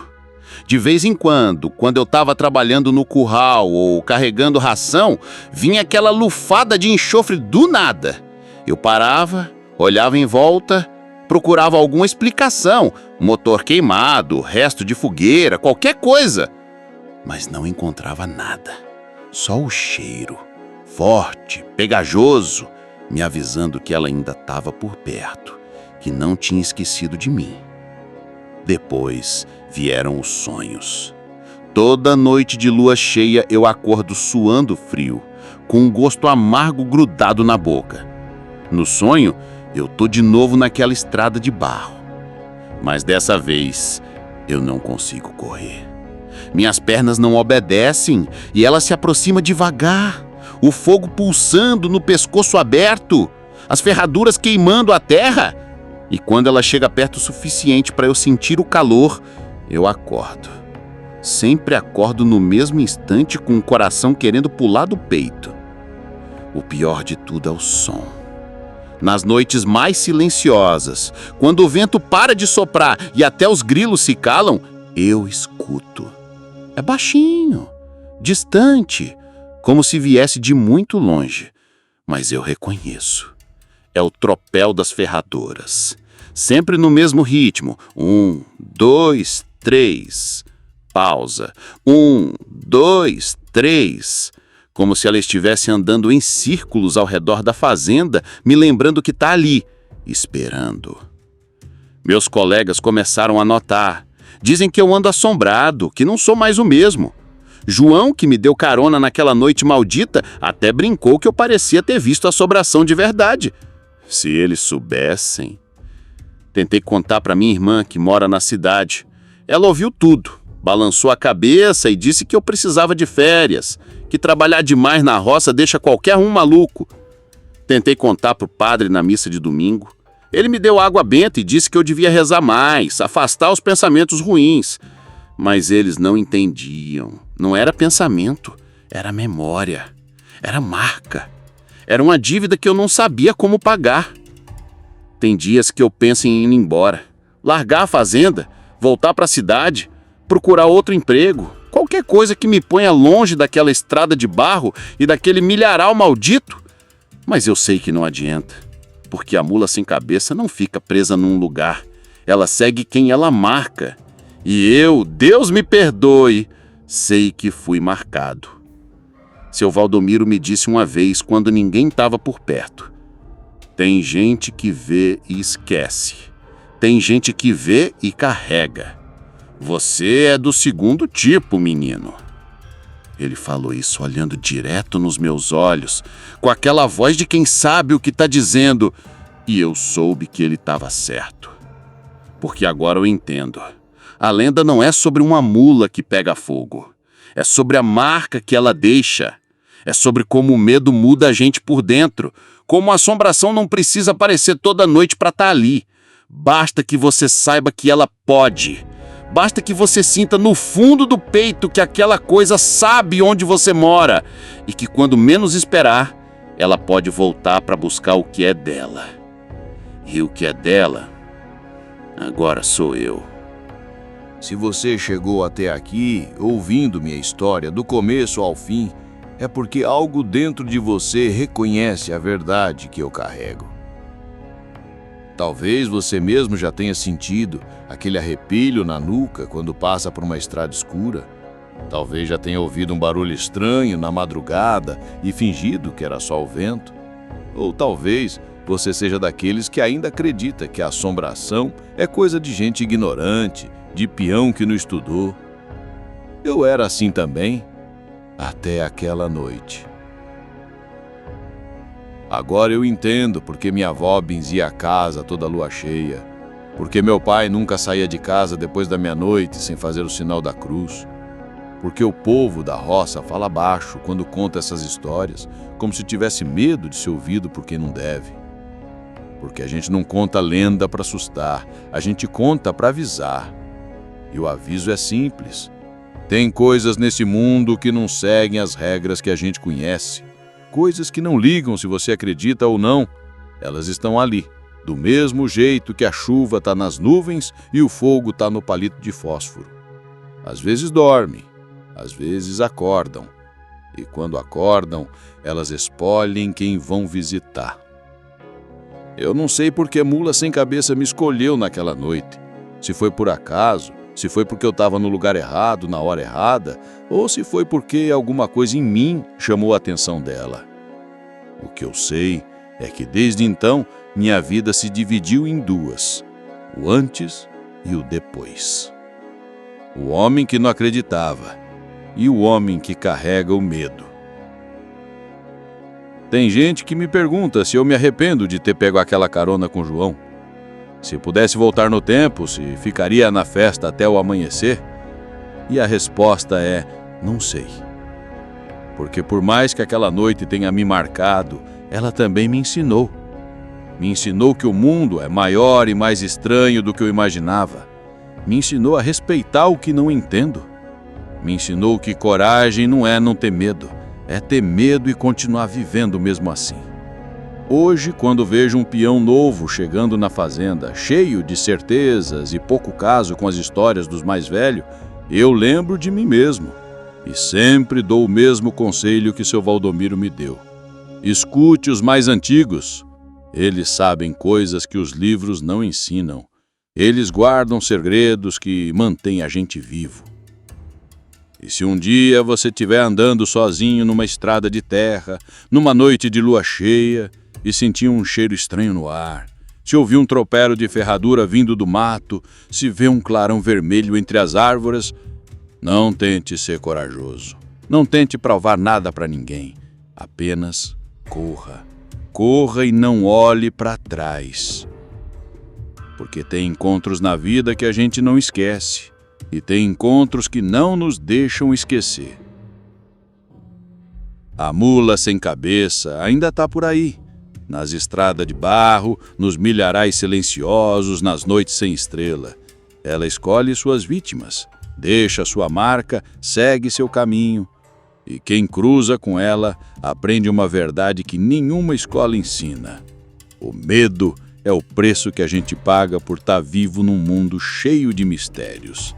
De vez em quando eu estava trabalhando no curral ou carregando ração, vinha aquela lufada de enxofre do nada. Eu parava, olhava em volta, procurava alguma explicação, motor queimado, resto de fogueira, qualquer coisa. Mas não encontrava nada. Só o cheiro, forte, pegajoso, me avisando que ela ainda estava por perto, que não tinha esquecido de mim. Depois vieram os sonhos. Toda noite de lua cheia eu acordo suando frio, com um gosto amargo grudado na boca. No sonho, eu tô de novo naquela estrada de barro. Mas dessa vez, eu não consigo correr. Minhas pernas não obedecem e ela se aproxima devagar, o fogo pulsando no pescoço aberto, as ferraduras queimando a terra. E quando ela chega perto o suficiente para eu sentir o calor, eu acordo. Sempre acordo no mesmo instante com o coração querendo pular do peito. O pior de tudo é o som. Nas noites mais silenciosas, quando o vento para de soprar e até os grilos se calam, eu escuto. É baixinho, distante, como se viesse de muito longe, mas eu reconheço. É o tropel das ferradoras. Sempre no mesmo ritmo. 1, 2, 3. Pausa. 1, 2, 3. Como se ela estivesse andando em círculos ao redor da fazenda, me lembrando que está ali, esperando. Meus colegas começaram a notar. Dizem que eu ando assombrado, que não sou mais o mesmo. João, que me deu carona naquela noite maldita, até brincou que eu parecia ter visto a assombração de verdade. Se eles soubessem... Tentei contar para minha irmã, que mora na cidade. Ela ouviu tudo, balançou a cabeça e disse que eu precisava de férias, que trabalhar demais na roça deixa qualquer um maluco. Tentei contar pro padre na missa de domingo. Ele me deu água benta e disse que eu devia rezar mais, afastar os pensamentos ruins. Mas eles não entendiam. Não era pensamento, Era memória, era marca, era uma dívida que eu não sabia como pagar. Tem dias que eu penso em ir embora, largar a fazenda, voltar para a cidade, procurar outro emprego, qualquer coisa que me ponha longe daquela estrada de barro e daquele milharal maldito. Mas eu sei que não adianta, porque a mula sem cabeça não fica presa num lugar. Ela segue quem ela marca. E eu, Deus me perdoe, sei que fui marcado. Seu Valdomiro me disse uma vez, quando ninguém estava por perto: tem gente que vê e esquece. Tem gente que vê e carrega. Você é do segundo tipo, menino. Ele falou isso olhando direto nos meus olhos, com aquela voz de quem sabe o que está dizendo. E eu soube que ele estava certo. Porque agora eu entendo. A lenda não é sobre uma mula que pega fogo. É sobre a marca que ela deixa. É sobre como o medo muda a gente por dentro. Como a assombração não precisa aparecer toda noite para estar ali. Basta que você saiba que ela pode. Basta que você sinta no fundo do peito que aquela coisa sabe onde você mora. E que quando menos esperar, ela pode voltar para buscar o que é dela. E o que é dela, agora sou eu. Se você chegou até aqui, ouvindo minha história do começo ao fim, é porque algo dentro de você reconhece a verdade que eu carrego. Talvez você mesmo já tenha sentido aquele arrepio na nuca quando passa por uma estrada escura. Talvez já tenha ouvido um barulho estranho na madrugada e fingido que era só o vento. Ou talvez você seja daqueles que ainda acredita que a assombração é coisa de gente ignorante, de peão que não estudou. Eu era assim também, até aquela noite. Agora eu entendo porque minha avó benzia a casa toda lua cheia, porque meu pai nunca saía de casa depois da meia-noite sem fazer o sinal da cruz, porque o povo da roça fala baixo quando conta essas histórias, como se tivesse medo de ser ouvido por quem não deve. Porque a gente não conta lenda para assustar, a gente conta para avisar. E o aviso é simples. Tem coisas nesse mundo que não seguem as regras que a gente conhece. Coisas que não ligam se você acredita ou não. Elas estão ali, do mesmo jeito que a chuva está nas nuvens e o fogo está no palito de fósforo. Às vezes dormem, às vezes acordam. E quando acordam, elas escolhem quem vão visitar. Eu não sei por que a mula sem cabeça me escolheu naquela noite. Se foi por acaso, se foi porque eu estava no lugar errado, na hora errada, ou se foi porque alguma coisa em mim chamou a atenção dela. O que eu sei é que desde então minha vida se dividiu em duas: o antes e o depois. O homem que não acreditava e o homem que carrega o medo. Tem gente que me pergunta se eu me arrependo de ter pego aquela carona com João. Se pudesse voltar no tempo, se ficaria na festa até o amanhecer? E a resposta é: não sei. Porque por mais que aquela noite tenha me marcado, ela também me ensinou. Me ensinou que o mundo é maior e mais estranho do que eu imaginava. Me ensinou a respeitar o que não entendo. Me ensinou que coragem não é não ter medo, é ter medo e continuar vivendo mesmo assim. Hoje, quando vejo um peão novo chegando na fazenda, cheio de certezas e pouco caso com as histórias dos mais velhos, eu lembro de mim mesmo. E sempre dou o mesmo conselho que seu Valdomiro me deu. Escute os mais antigos. Eles sabem coisas que os livros não ensinam. Eles guardam segredos que mantêm a gente vivo. E se um dia você estiver andando sozinho numa estrada de terra, numa noite de lua cheia, e sentir um cheiro estranho no ar, se ouvir um tropero de ferradura vindo do mato, se vê um clarão vermelho entre as árvores, não tente ser corajoso. Não tente provar nada para ninguém. Apenas corra. Corra e não olhe para trás. Porque tem encontros na vida que a gente não esquece. E tem encontros que não nos deixam esquecer. A mula sem cabeça ainda está por aí. Nas estradas de barro, nos milharais silenciosos, nas noites sem estrela. Ela escolhe suas vítimas, deixa sua marca, segue seu caminho. E quem cruza com ela aprende uma verdade que nenhuma escola ensina. O medo é o preço que a gente paga por estar vivo num mundo cheio de mistérios.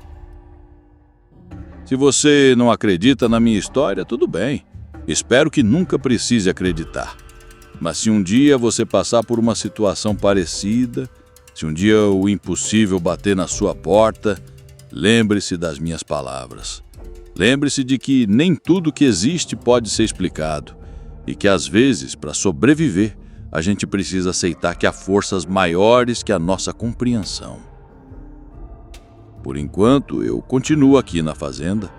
Se você não acredita na minha história, tudo bem. Espero que nunca precise acreditar. Mas se um dia você passar por uma situação parecida, se um dia o impossível bater na sua porta, lembre-se das minhas palavras. Lembre-se de que nem tudo que existe pode ser explicado e que, às vezes, para sobreviver, a gente precisa aceitar que há forças maiores que a nossa compreensão. Por enquanto, eu continuo aqui na fazenda,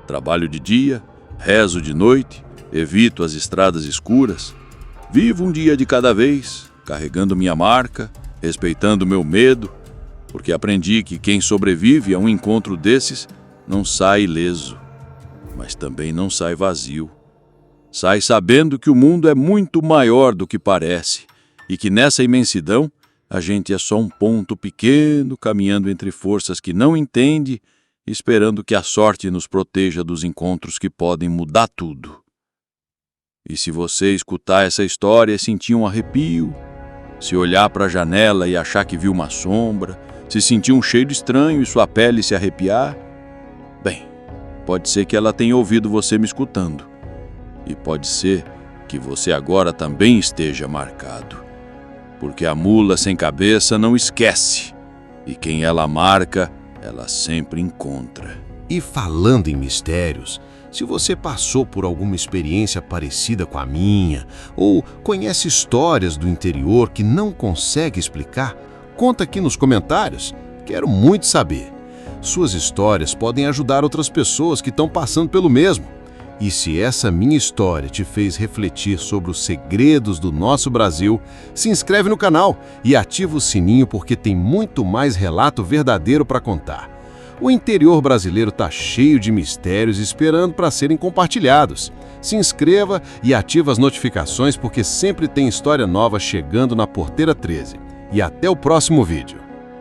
trabalho de dia, rezo de noite, evito as estradas escuras, vivo um dia de cada vez, carregando minha marca, respeitando meu medo, porque aprendi que quem sobrevive a um encontro desses não sai ileso, mas também não sai vazio. Sai sabendo que o mundo é muito maior do que parece e que nessa imensidão a gente é só um ponto pequeno caminhando entre forças que não entende, esperando que a sorte nos proteja dos encontros que podem mudar tudo. E se você escutar essa história e sentir um arrepio, se olhar para a janela e achar que viu uma sombra, se sentir um cheiro estranho e sua pele se arrepiar, bem, pode ser que ela tenha ouvido você me escutando. E pode ser que você agora também esteja marcado. Porque a mula sem cabeça não esquece, e quem ela marca, ela sempre encontra. E falando em mistérios, se você passou por alguma experiência parecida com a minha, ou conhece histórias do interior que não consegue explicar, conta aqui nos comentários. Quero muito saber. Suas histórias podem ajudar outras pessoas que estão passando pelo mesmo. E se essa minha história te fez refletir sobre os segredos do nosso Brasil, se inscreve no canal e ativa o sininho porque tem muito mais relato verdadeiro para contar. O interior brasileiro está cheio de mistérios esperando para serem compartilhados. Se inscreva e ativa as notificações porque sempre tem história nova chegando na Porteira 13. E até o próximo vídeo.